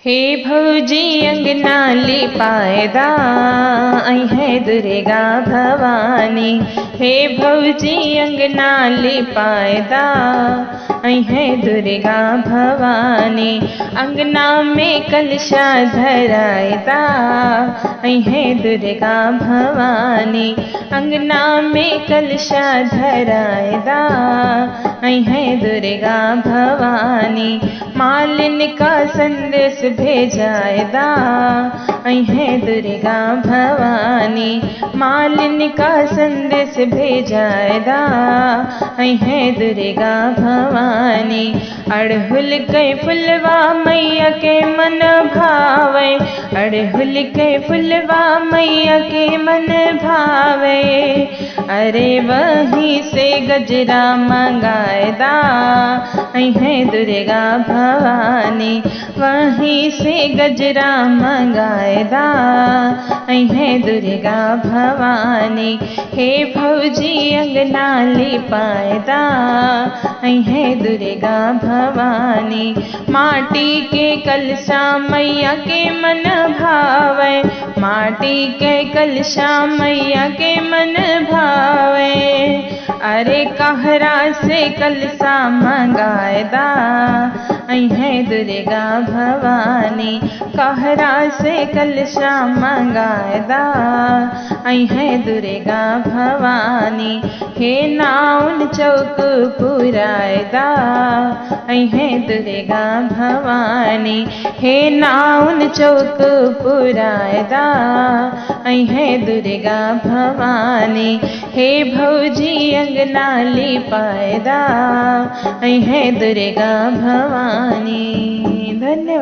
हे भौजी अंगना लिपायदा आई है दुर्गा भवानी। हे भौजी अंगना लिपायदा आई है दुर्गा भवानी। अंगना में कलशा धरायदा आई है दुर्गा भवानी। अंगना में कलशा धरायदा आई है दुर्गा भवानी। मालिन का संदेश भेजायदा आई है दुर्गा भवानी। मालिन का संदेश भेजायदा आई है दुर्गा भवानी। अड़हुल के फुलवा मैया के मन भावे। अड़हुल के फुलवा मैया के मन भावे। अरे वहीं से गजरा मंगायदा आई है दुर्गा भवानी। वहीं से गजरा मंगायदा आई है दुर्गा भवानी। हे भौजी अंगना लिपायदा आई है दुर्गा भवानी। माटी के कलशा मैया के मन भावे। माटी के कलशा मैया के मन भावे। अरे कहरा से कलशा मंगायदा आई है दुर्गा भवानी। कहरा से कलशा मंगायदा आई है दुर्गा भवानी। हे नाउन चौक पुरायदा आई है दुर्गा भवानी। हे नाउन चौक पुरायदा आई है दुर्गा भवानी। हे भौजी अंगना लिपायदा आई है दुर्गा भवानी। धन्यवाद।